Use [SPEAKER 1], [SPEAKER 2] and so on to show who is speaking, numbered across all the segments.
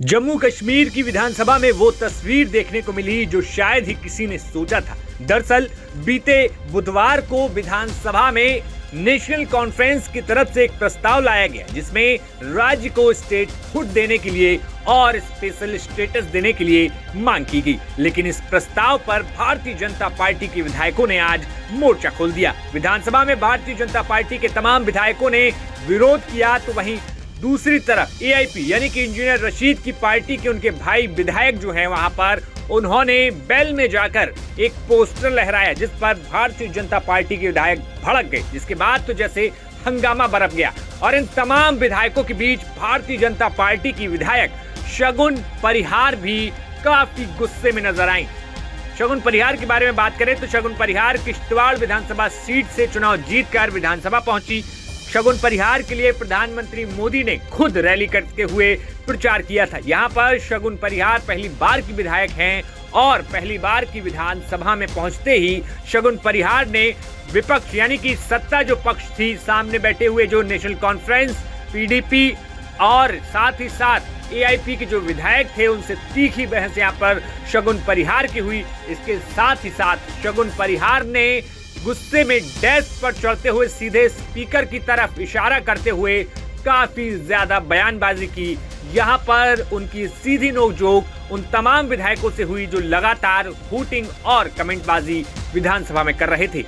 [SPEAKER 1] जम्मू कश्मीर की विधानसभा में वो तस्वीर देखने को मिली जो शायद ही किसी ने सोचा था। दरअसल बीते बुधवार को विधानसभा में नेशनल कॉन्फ्रेंस की तरफ से एक प्रस्ताव लाया गया जिसमें राज्य को स्टेटहुड देने के लिए और स्पेशल स्टेटस देने के लिए मांग की गई। लेकिन इस प्रस्ताव पर भारतीय जनता पार्टी के विधायकों ने आज मोर्चा खोल दिया। विधानसभा में भारतीय जनता पार्टी के तमाम विधायकों ने विरोध किया, तो वहीं दूसरी तरफ एआईपी यानी कि इंजीनियर रशीद की पार्टी के उनके भाई विधायक जो हैं वहां पर उन्होंने बेल में जाकर एक पोस्टर लहराया जिस पर भारतीय जनता पार्टी के विधायक भड़क गए, जिसके बाद तो जैसे हंगामा बरप गया। और इन तमाम विधायकों के बीच भारतीय जनता पार्टी की विधायक शगुन परिहार भी काफी गुस्से में नजर आई। शगुन परिहार के बारे में बात करें तो शगुन परिहार किश्तवाड़ विधानसभा सीट से चुनाव जीतकर विधानसभा पहुंची। शगुन परिहार के लिए प्रधानमंत्री मोदी ने खुद रैली करते हुए प्रचार किया था। यहाँ पर शगुन परिहार पहली बार की विधायक हैं और पहली बार की विधानसभा में पहुंचते ही शगुन परिहार ने विपक्ष यानी कि सत्ता जो पक्ष थी, सामने बैठे हुए जो नेशनल कॉन्फ्रेंस, पीडीपी और साथ ही साथ एआईपी के जो विधायक थे उनसे तीखी बहस यहाँ पर शगुन परिहार की हुई। इसके साथ ही साथ शगुन परिहार ने गुस्से में डेस्क पर चढ़ते हुए सीधे स्पीकर की तरफ इशारा करते हुए काफी ज्यादा बयानबाजी की। यहाँ पर उनकी सीधी नोकझोंक उन तमाम विधायकों से हुई जो लगातार हूटिंग और कमेंटबाजी विधानसभा में कर रहे थे।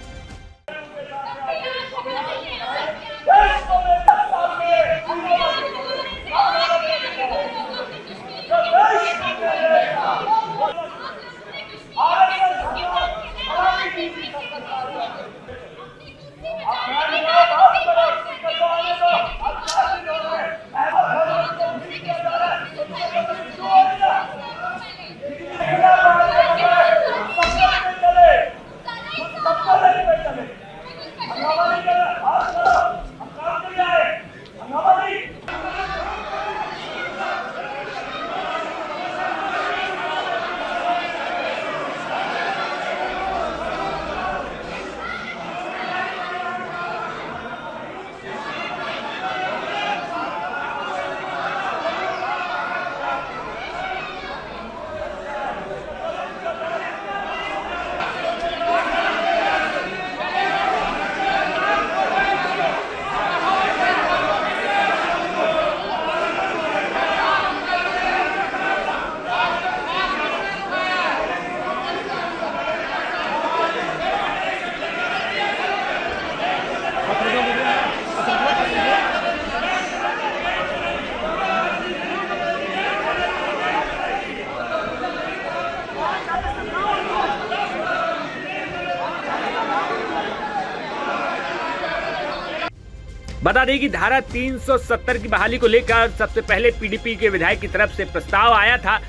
[SPEAKER 1] बता दें कि धारा 370 की बहाली को लेकर सबसे पहले पीडीपी के विधायक की तरफ से प्रस्ताव आया था,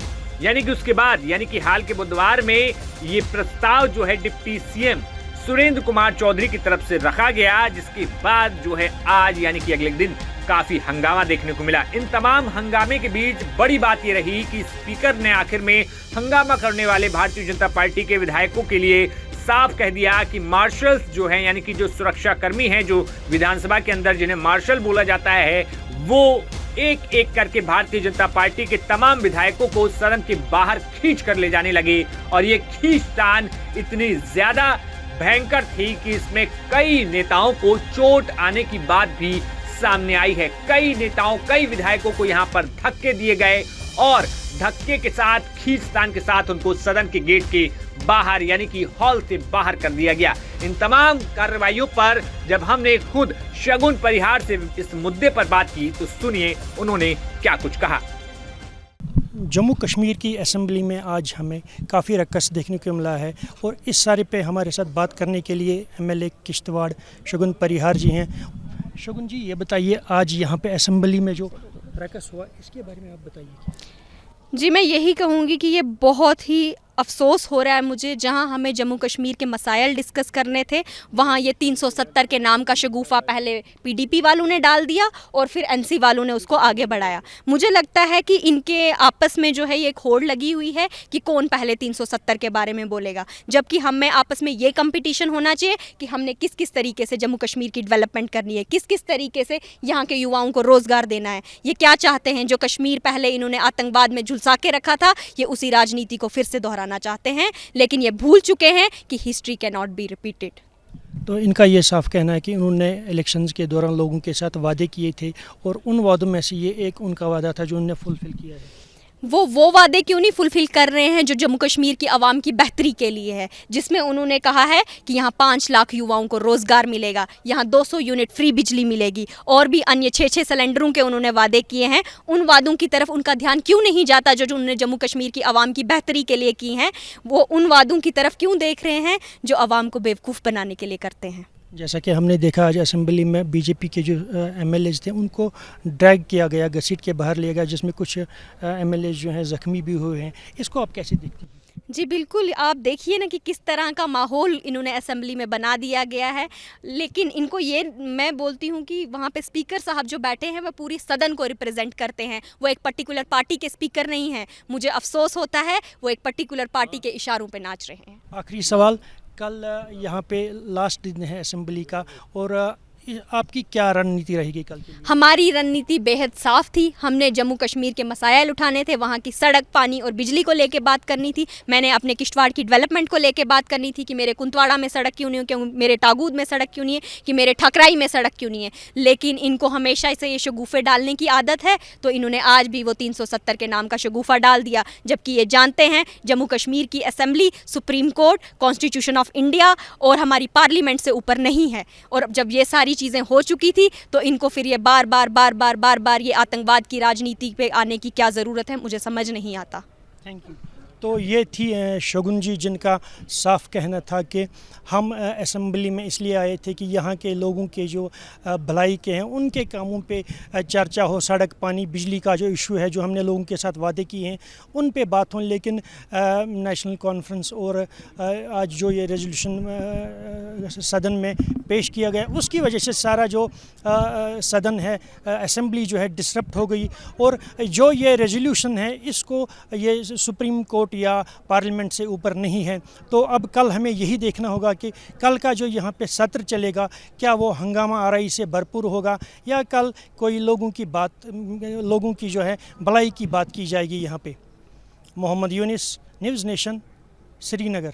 [SPEAKER 1] यानी कि उसके बाद यानी कि हाल के बुधवार में ये प्रस्ताव जो है डिप्टी सीएम सुरेंद्र कुमार चौधरी की तरफ से रखा गया, जिसके बाद जो है आज यानी कि अगले दिन काफी हंगामा देखने को मिला। इन तमाम हंगामे के बीच बड़ी बात ये रही कि स्पीकर ने आखिर में हंगामा करने वाले भारतीय जनता पार्टी के विधायकों के लिए साफ कह दिया कि मार्शल्स जो हैं यानी कि जो सुरक्षा कर्मी हैं जो विधानसभा के अंदर जिन्हें मार्शल बोला जाता है, वो एक एक करके भारतीय जनता पार्टी के तमाम विधायकों को सदन के बाहर खींच कर ले जाने लगे। और ये खींचतान इतनी ज्यादा भयंकर थी कि इसमें कई नेताओं को चोट आने की बात भी सामने आई है। कई नेताओं, कई विधायकों को यहाँ पर धक्के दिए गए और धक्के के साथ, खींचतान के साथ उनको सदन के गेट के बाहर यानी कि हॉल से बाहर कर दिया गया। इन तमाम कार्रवाइयों पर जब हमने खुद शगुन परिहार से इस मुद्दे पर बात की तो सुनिए उन्होंने क्या कुछ कहा।
[SPEAKER 2] जम्मू कश्मीर की असेंबली में आज हमें काफ़ी रक्कस देखने को मिला है और इस सारे पे हमारे साथ बात करने के लिए एमएलए किश्तवाड़ शगुन परिहार जी हैं। शगुन जी, ये बताइए आज यहाँ पे असेंबली में जो रक्कस हुआ इसके बारे में आप बताइए।
[SPEAKER 3] जी, मैं यही कहूँगी कि ये बहुत ही अफसोस हो रहा है मुझे, जहां हमें जम्मू कश्मीर के मसाइल डिस्कस करने थे वहां ये 370 के नाम का शगुफा पहले पीडीपी वालों ने डाल दिया और फिर एनसी वालों ने उसको आगे बढ़ाया। मुझे लगता है कि इनके आपस में जो है ये एक होड़ लगी हुई है कि कौन पहले 370 के बारे में बोलेगा, जबकि हमें आपस में ये कंपटीशन होना चाहिए कि हमने किस किस तरीके से जम्मू कश्मीर की डेवलपमेंट करनी है, किस किस तरीके से यहाँ के युवाओं को रोज़गार देना है। ये क्या चाहते हैं, जो कश्मीर पहले इन्होंने आतंकवाद में झुलसा के रखा था, ये उसी राजनीति को फिर से दोहराना चाहते हैं, लेकिन ये भूल चुके हैं कि history can not be repeated.
[SPEAKER 2] तो इनका ये साफ कहना है कि उन्होंने इलेक्शंस के दौरान लोगों के साथ वादे किए थे और उन वादों में से ये एक उनका वादा था जो उन्होंने फुलफिल किया है।
[SPEAKER 3] वो वादे क्यों नहीं फुलफिल कर रहे हैं जो जम्मू कश्मीर की आवाम की बेहतरी के लिए है, जिसमें उन्होंने कहा है कि यहाँ 5 लाख युवाओं को रोज़गार मिलेगा, यहाँ 200 यूनिट फ्री बिजली मिलेगी और भी अन्य 6 सिलेंडरों के उन्होंने वादे किए हैं। उन वादों की तरफ उनका ध्यान क्यों नहीं जाता जो उन्होंने जम्मू कश्मीर की आवाम की बेहतरी के लिए की हैं? वो उन वादों की तरफ क्यों देख रहे हैं जो आवाम को बेवकूफ़ बनाने के लिए करते हैं?
[SPEAKER 2] जैसा कि हमने देखा आज असेंबली में बीजेपी के जो एमएलएज थे उनको ड्रैग किया गया, घसीट के बाहर लिया गया, जिसमें कुछ एमएलएज जो हैं ज़ख्मी भी हुए हैं। इसको आप कैसे देखते हैं?
[SPEAKER 3] जी बिल्कुल, आप देखिए ना कि किस तरह का माहौल इन्होंने असेंबली में बना दिया गया है। लेकिन इनको ये मैं बोलती हूँ कि वहाँ पे स्पीकर साहब जो बैठे हैं वह पूरी सदन को रिप्रेजेंट करते हैं, वो एक पर्टिकुलर पार्टी के स्पीकर नहीं हैं। मुझे अफसोस होता है वो एक पर्टिकुलर पार्टी के इशारों पे नाच रहे हैं।
[SPEAKER 2] आखिरी सवाल, कल यहाँ पे लास्ट दिन है असेंबली का और आपकी क्या रणनीति रहेगी कल के लिए?
[SPEAKER 3] हमारी रणनीति बेहद साफ थी। हमने जम्मू कश्मीर के मसाइल उठाने थे, वहाँ की सड़क, पानी और बिजली को लेके बात करनी थी। मैंने अपने किश्तवाड़ की डेवलपमेंट को लेके बात करनी थी कि मेरे कुंतवाड़ा में सड़क क्यों नहीं है, क्यों मेरे टागूद में सड़क क्यों नहीं है, कि मेरे ठकराई में सड़क क्यों नहीं है। लेकिन इनको हमेशा से ये शगुफे डालने की आदत है, तो इन्होंने आज भी वो 370 के नाम का शगुफा डाल दिया, जबकि ये जानते हैं जम्मू कश्मीर की assembly, supreme court, constitution of India और हमारी पार्लियामेंट से ऊपर नहीं है। और जब ये सारी चीज़ें हो चुकी थी तो इनको फिर ये बार बार ये आतंकवाद की राजनीति पे आने की क्या ज़रूरत है, मुझे समझ नहीं आता।
[SPEAKER 2] Thank you. तो ये थी शगुन जी, जिनका साफ कहना था कि हम असेंबली में इसलिए आए थे कि यहाँ के लोगों के जो भलाई के हैं उनके कामों पे चर्चा हो, सड़क, पानी, बिजली का जो इशू है जो हमने लोगों के साथ वादे किए हैं उन पे बात हो। लेकिन नेशनल कॉन्फ्रेंस और आज जो ये रेजोल्यूशन सदन में पेश किया गया उसकी वजह से सारा जो सदन है, असेंबली जो है डिसरप्ट हो गई। और जो ये रेजोल्यूशन है इसको ये सुप्रीम कोर्ट या पार्लियामेंट से ऊपर नहीं है। तो अब कल हमें यही देखना होगा कि कल का जो यहाँ पे सत्र चलेगा क्या वो हंगामा आराई से भरपूर होगा या कल कोई लोगों की जो है भलाई की बात की जाएगी यहाँ पे। Mohammad Younis, News Nation, Srinagar.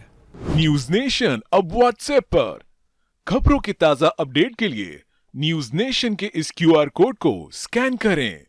[SPEAKER 4] News Nation अब व्हाट्सएप पर खबरों के ताज़ा अपडेट के लिए न्यूज़ नेशन के इस QR कोड को स्कैन करें।